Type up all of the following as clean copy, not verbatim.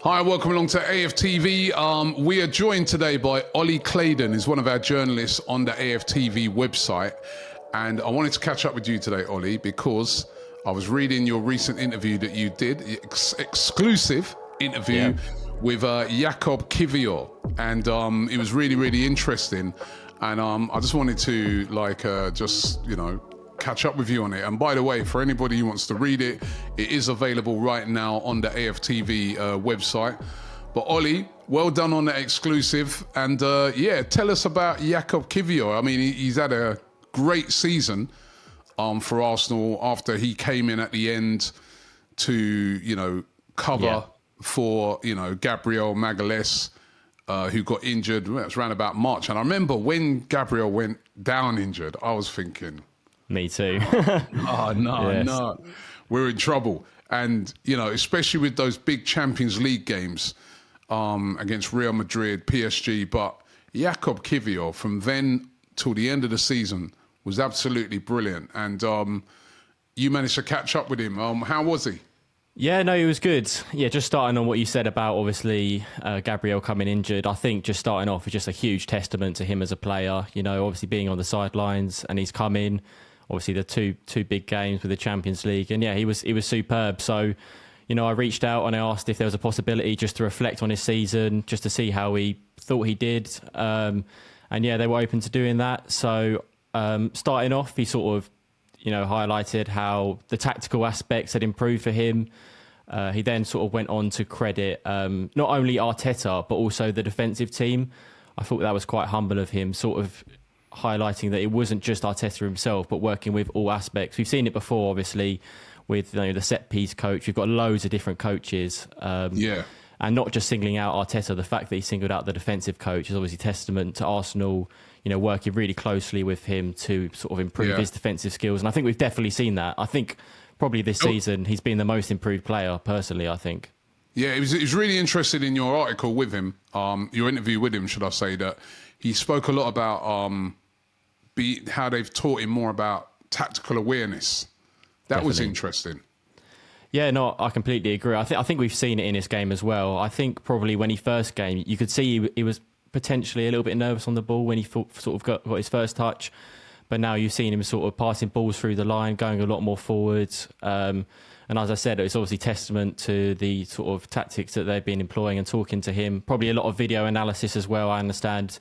Hi, welcome along to AFTV. We are joined today by Ollie Claydon, who's one of our journalists on the AFTV website. And I wanted to catch up with you today, Ollie, because I was reading your recent interview that you did, exclusive interview with Jakob Kiwior. And it was really, really interesting. And I just wanted to catch up with you on it. And by the way, for anybody who wants to read it, it is available right now on the AFTV website. But Ollie, well done on the exclusive. And tell us about Jakob Kiwior. I mean, he's had a great season for Arsenal after he came in at the end to, cover for, Gabriel Magalhaes, who got injured. It was around about March. And I remember when Gabriel went down injured, I was thinking, me too. No. We're in trouble. And, especially with those big Champions League games against Real Madrid, PSG. But Jakob Kiwior, from then till the end of the season, was absolutely brilliant. And you managed to catch up with him. How was he? Yeah, no, he was good. Yeah, just starting on what you said about, obviously, Gabriel coming injured, I think just starting off is just a huge testament to him as a player. Obviously being on the sidelines, and he's come in. Obviously, the two big games with the Champions League. And yeah, he was superb. So, I reached out and I asked if there was a possibility just to reflect on his season, just to see how he thought he did. And yeah, they were open to doing that. So starting off, he sort of, highlighted how the tactical aspects had improved for him. He then sort of went on to credit not only Arteta, but also the defensive team. I thought that was quite humble of him, sort of highlighting that it wasn't just Arteta himself, but working with all aspects. We've seen it before, obviously, with the set piece coach. We've got loads of different coaches. And not just singling out Arteta. The fact that he singled out the defensive coach is obviously testament to Arsenal, working really closely with him to sort of improve his defensive skills. And I think we've definitely seen that. I think probably this season he's been the most improved player, personally, I think. Yeah, it was really interested in your article with him, your interview with him, should I say, that he spoke a lot about how they've taught him more about tactical awareness. That was interesting. Yeah, no, I completely agree. I think we've seen it in his game as well. I think probably when he first came, you could see he was potentially a little bit nervous on the ball when he sort of got his first touch. But now you've seen him sort of passing balls through the line, going a lot more forwards. And as I said, it's obviously testament to the sort of tactics that they've been employing and talking to him. Probably a lot of video analysis as well, I understand,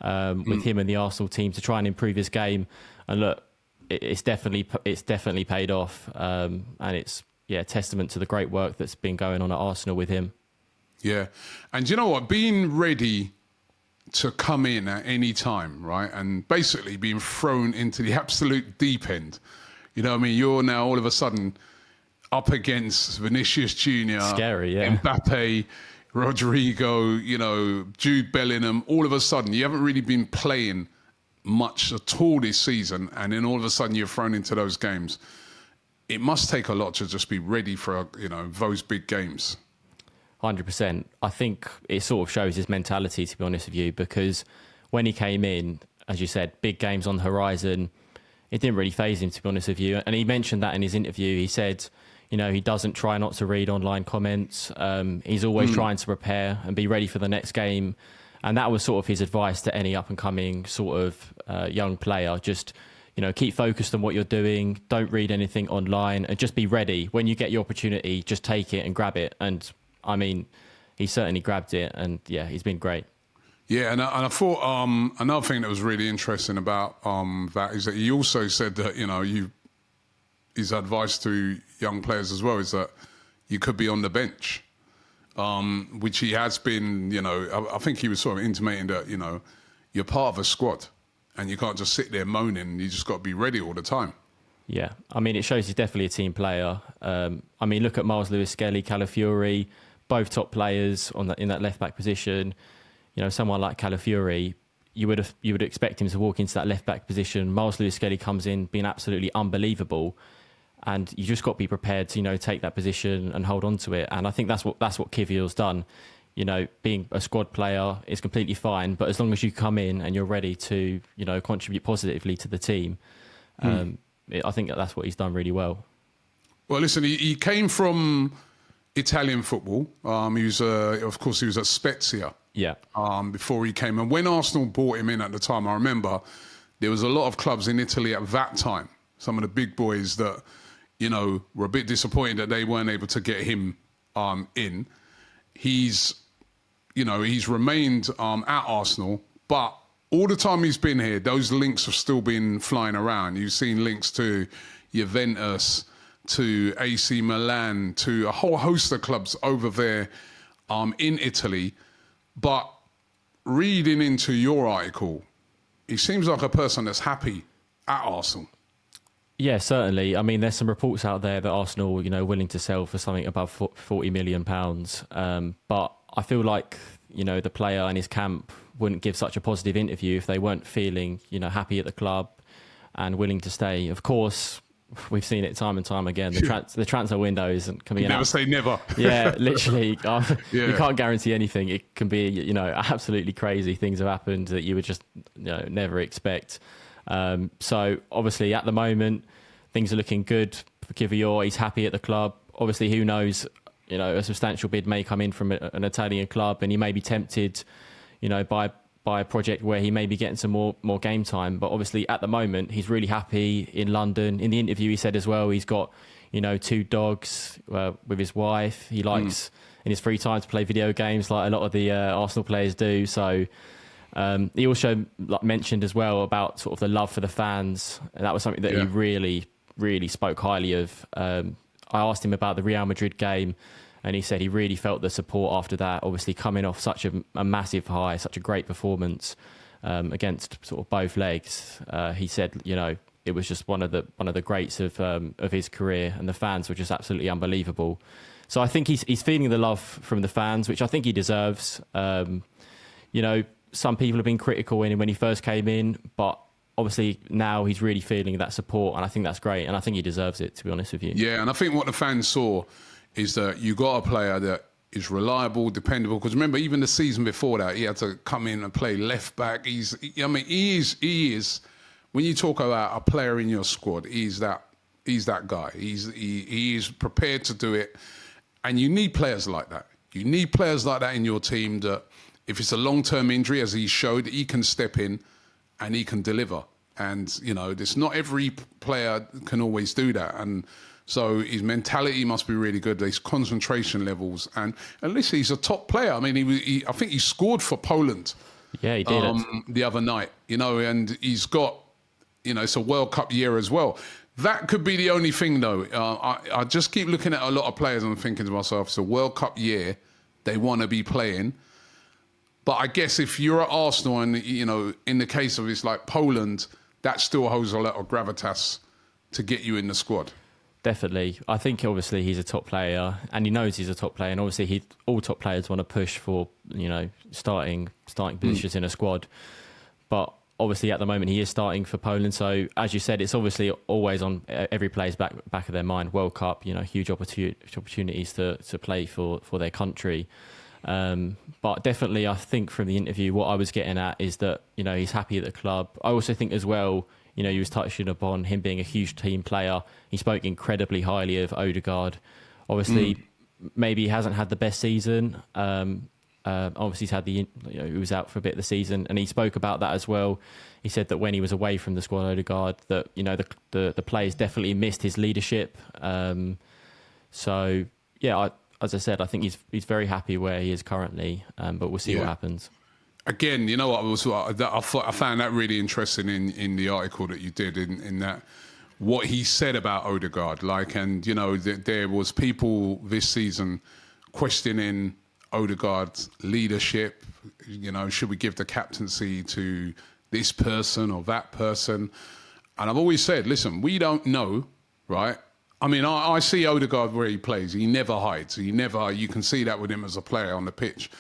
with him and the Arsenal team to try and improve his game. And look, it's definitely paid off. And it's testament to the great work that's been going on at Arsenal with him. Yeah. And you know what? Being ready to come in at any time, right? And basically being thrown into the absolute deep end. You're now all of a sudden up against Vinicius Jr., scary, yeah. Mbappe, Rodrigo, Jude Bellingham. All of a sudden, you haven't really been playing much at all this season. And then all of a sudden you're thrown into those games. It must take a lot to just be ready for, those big games. 100%. I think it sort of shows his mentality, to be honest with you, because when he came in, as you said, big games on the horizon, it didn't really faze him, to be honest with you. And he mentioned that in his interview. He said, he doesn't try not to read online comments. He's always trying to prepare and be ready for the next game. And that was sort of his advice to any up-and-coming sort of young player. Just, keep focused on what you're doing. Don't read anything online and just be ready. When you get your opportunity, just take it and grab it. And I mean, he certainly grabbed it, and yeah, he's been great. Yeah, and I thought another thing that was really interesting about that is that he also said that, his advice to young players as well is that you could be on the bench, which he has been, I think he was sort of intimating that, you're part of a squad and you can't just sit there moaning. You just got to be ready all the time. Yeah, I mean, it shows he's definitely a team player. I mean, look at Miles Lewis-Skelly, Calafiori, both top players in that left-back position. Someone like Calafiori, you would expect him to walk into that left-back position. Miles Lewis-Skelly comes in being absolutely unbelievable, and you just got to be prepared to take that position and hold on to it. And I think that's what Kiwior's done. Being a squad player is completely fine, but as long as you come in and you're ready to contribute positively to the team, I think that's what he's done really well. Well, listen, he came from Italian football. He was, of course, he was at Spezia. Yeah. Before he came. And when Arsenal brought him in at the time, I remember there was a lot of clubs in Italy at that time, some of the big boys that, were a bit disappointed that they weren't able to get him in. He's remained at Arsenal, but all the time he's been here, those links have still been flying around. You've seen links to Juventus, to AC Milan, to a whole host of clubs over there in Italy. But reading into your article, he seems like a person that's happy at Arsenal. Yeah, certainly. I mean, there's some reports out there that Arsenal, willing to sell for something above £40 million. But I feel like, the player and his camp wouldn't give such a positive interview if they weren't feeling, happy at the club and willing to stay. Of course, we've seen it time and time again. The transfer windows can be never say never. Yeah, literally. You can't guarantee anything. It can be, absolutely crazy. Things have happened that you would just never expect. So obviously at the moment, things are looking good for Kiwior. He's happy at the club. Obviously, who knows, a substantial bid may come in from an Italian club and he may be tempted, by a project where he may be getting some more game time. But obviously at the moment, he's really happy in London. In the interview, he said as well, he's got, 2 dogs with his wife. He likes in his free time to play video games like a lot of the Arsenal players do. So he also mentioned as well about sort of the love for the fans. And that was something that he really, really spoke highly of. I asked him about the Real Madrid game and he said he really felt the support after that, obviously coming off such a massive high, such a great performance against sort of both legs. He said, it was just one of the greats of his career, and the fans were just absolutely unbelievable. So I think he's feeling the love from the fans, which I think he deserves. Some people have been critical when he first came in, but obviously now he's really feeling that support, and I think that's great, and I think he deserves it, to be honest with you. Yeah, and I think what the fans saw is that you got a player that is reliable, dependable. Because remember, even the season before that, he had to come in and play left back. He is. When you talk about a player in your squad, he's that guy. He is prepared to do it, and you need players like that. You need players like that in your team that, if it's a long-term injury, as he showed, he can step in and he can deliver. And there's not every player can always do that, and so his mentality must be really good. His concentration levels, and listen, he's a top player. I mean, I think he scored for Poland. Yeah, he did the other night. And he's got, it's a World Cup year as well. That could be the only thing, though. I just keep looking at a lot of players and thinking to myself, it's a World Cup year. They want to be playing. But I guess if you're at Arsenal and, in the case of it's like Poland, that still holds a lot of gravitas to get you in the squad. Definitely. I think obviously he's a top player and he knows he's a top player, and obviously all top players want to push for, starting positions in a squad. But obviously at the moment he is starting for Poland. So as you said, it's obviously always on every player's back of their mind. World Cup, huge opportunities to play for their country. But definitely I think from the interview, what I was getting at is that, he's happy at the club. I also think as well, he was touching upon him being a huge team player. He spoke incredibly highly of Odegaard. Obviously, maybe he hasn't had the best season. Obviously, he's had he was out for a bit of the season, and he spoke about that as well. He said that when he was away from the squad, Odegaard, that the players definitely missed his leadership. So yeah, as I said, I think he's very happy where he is currently, but we'll see what happens. Again, I found that really interesting in the article that you did, in that what he said about Odegaard. There was people this season questioning Odegaard's leadership. Should we give the captaincy to this person or that person? And I've always said, listen, we don't know, right? I mean, I see Odegaard where he plays. He never hides. You can see that with him as a player on the pitch.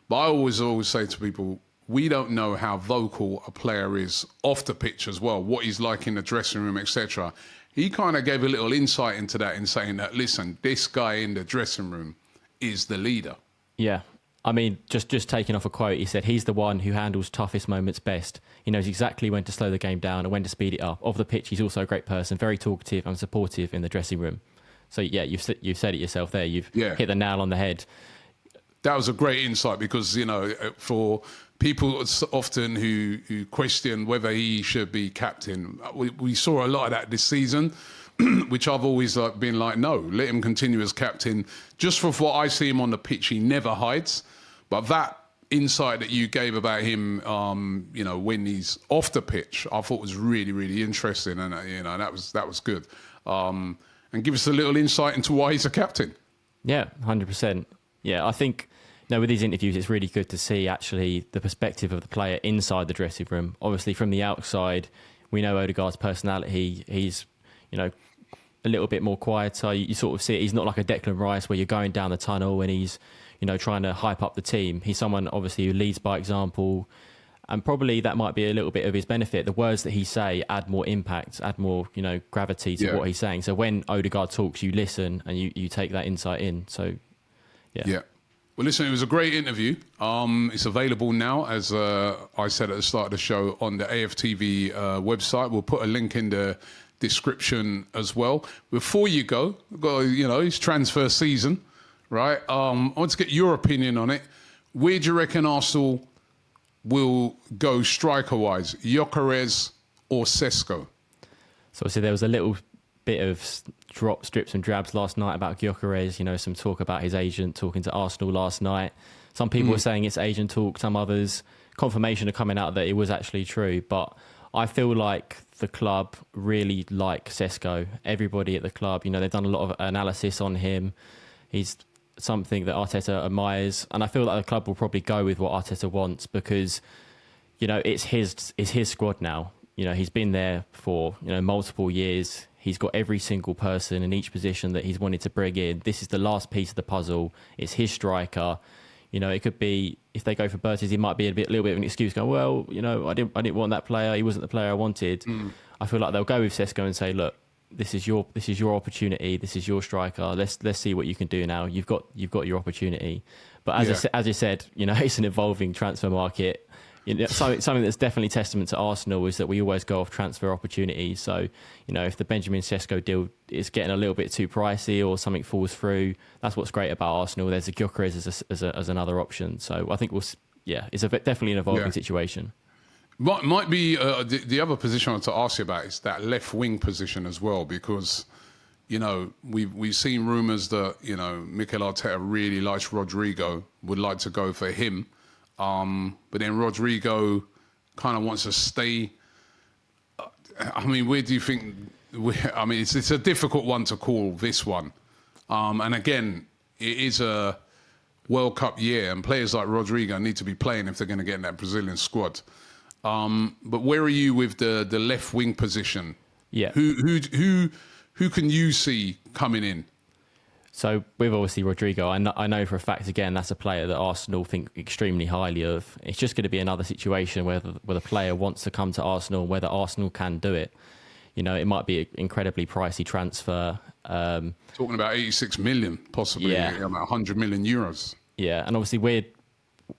But I always say to people, we don't know how vocal a player is off the pitch as well, what he's like in the dressing room, etc. He kind of gave a little insight into that in saying that, listen, this guy in the dressing room is the leader. Yeah. I mean, just taking off a quote, he said, he's the one who handles toughest moments best. He knows exactly when to slow the game down and when to speed it up. Off the pitch, he's also a great person, very talkative and supportive in the dressing room. So yeah, you've said it yourself there. You've Yeah. hit the nail on the head. That was a great insight because, for people often who question whether he should be captain, we saw a lot of that this season, which I've always been like, no, let him continue as captain. Just for what I see him on the pitch, he never hides. But that insight that you gave about him, when he's off the pitch, I thought was really, really interesting. And, that was good. And give us a little insight into why he's a captain. Yeah, 100%. Yeah, I think with these interviews, it's really good to see actually the perspective of the player inside the dressing room. Obviously, from the outside, we know Odegaard's personality. He's, a little bit more quieter. You sort of see it. He's not like a Declan Rice where you're going down the tunnel and he's, trying to hype up the team. He's someone, obviously, who leads by example. And probably that might be a little bit of his benefit. The words that he say add more impact, add more, gravity to what he's saying. So when Odegaard talks, you listen and you take that insight in. So, yeah. Yeah. Well, listen, it was a great interview. It's available now, as I said at the start of the show, on the AFTV website. We'll put a link in the description as well. Before you go, it's transfer season, right? I want to get your opinion on it. Where do you reckon Arsenal will go striker-wise, Gyökeres or Sesko? So obviously there was a little bit of strips and drabs last night about Gyökeres, some talk about his agent talking to Arsenal last night. Some people were saying it's agent talk, some others, confirmation are coming out that it was actually true. But I feel like the club really like Sesko. Everybody at the club, they've done a lot of analysis on him. He's something that Arteta admires, and I feel like the club will probably go with what Arteta wants because, it's his squad now. He's been there for multiple years. He's got every single person in each position that he's wanted to bring in. This is the last piece of the puzzle. It's his striker. It could be, if they go for Bertis, it might be a little bit of an excuse going, well, I didn't want that player. He wasn't the player I wanted. I feel like they'll go with Sesko and say, look, this is your opportunity. This is your striker. Let's see what you can do now. You've got your opportunity. But as you said, it's an evolving transfer market. Something that's definitely testament to Arsenal is that we always go off transfer opportunities. So, if the Benjamin Sesko deal is getting a little bit too pricey or something falls through, that's what's great about Arsenal. There's a Gyökeres as another option. So I think it's definitely an evolving situation. Might be the other position I want to ask you about is that left wing position as well, because we've seen rumours that Mikel Arteta really likes Rodrigo, would like to go for him. But then Rodrigo kind of wants to stay. I mean, where do you think? It's a difficult one to call, this one. And again, it is a World Cup year, and players like Rodrigo need to be playing if they're going to get in that Brazilian squad. But where are you with the left wing position? Yeah. Who can you see coming in? So with obviously Rodrigo, I know for a fact, again, that's a player that Arsenal think extremely highly of. It's just going to be another situation where the player wants to come to Arsenal, whether Arsenal can do it. It might be an incredibly pricey transfer. Talking about 86 million, possibly 100 million euros. Yeah, and obviously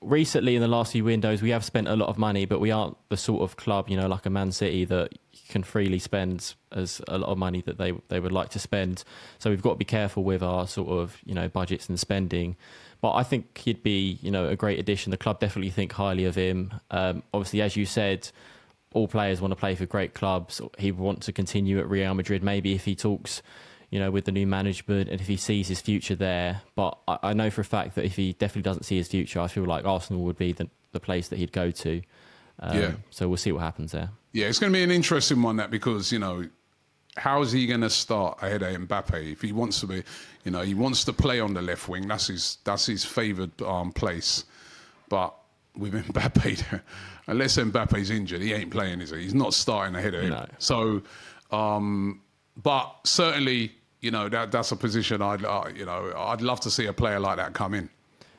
recently in the last few windows, we have spent a lot of money, but we aren't the sort of club, like a Man City, that can freely spend as a lot of money that they would like to spend. So we've got to be careful with our sort of, budgets and spending. But I think he'd be, a great addition. The club definitely think highly of him. Obviously, as you said, all players want to play for great clubs. He would want to continue at Real Madrid, maybe if he talks, with the new management and if he sees his future there. But I know for a fact that if he definitely doesn't see his future, I feel like Arsenal would be the place that he'd go to. So we'll see what happens there. Yeah, it's going to be an interesting one, that, because, how is he going to start ahead of Mbappe? If he wants to be, he wants to play on the left wing. That's his favoured place. But with Mbappe, unless Mbappe's injured, he ain't playing, is he? He's not starting ahead of him. No. So, but certainly, that's a position I'd love to see a player like that come in.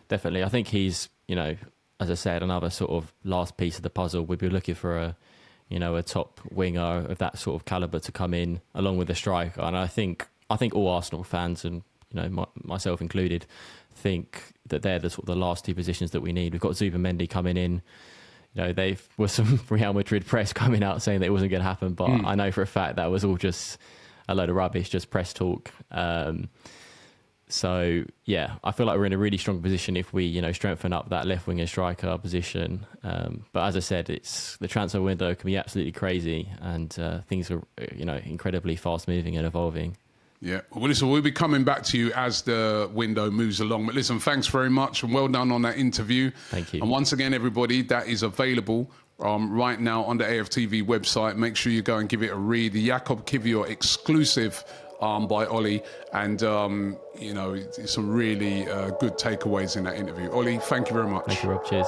Definitely. I think he's, as I said, another sort of last piece of the puzzle. We'd be looking for a top winger of that sort of calibre to come in along with a striker. And I think all Arsenal fans, and myself included, think that they're the sort of the last two positions that we need. We've got Zubimendi coming in. There was some Real Madrid press coming out saying that it wasn't going to happen, but I know for a fact that was all just a load of rubbish, just press talk. So yeah, I feel like we're in a really strong position if we, strengthen up that left wing and striker position. But as I said, the transfer window can be absolutely crazy, and things are, incredibly fast moving and evolving. Yeah. Well, listen, we'll be coming back to you as the window moves along. But listen, thanks very much and well done on that interview. Thank you. And once again, everybody, that is available right now on the AFTV website. Make sure you go and give it a read. The Jakob Kiwior exclusive by Ollie, and some really good takeaways in that interview. Ollie, thank you very much. Thank you, Rob. Cheers.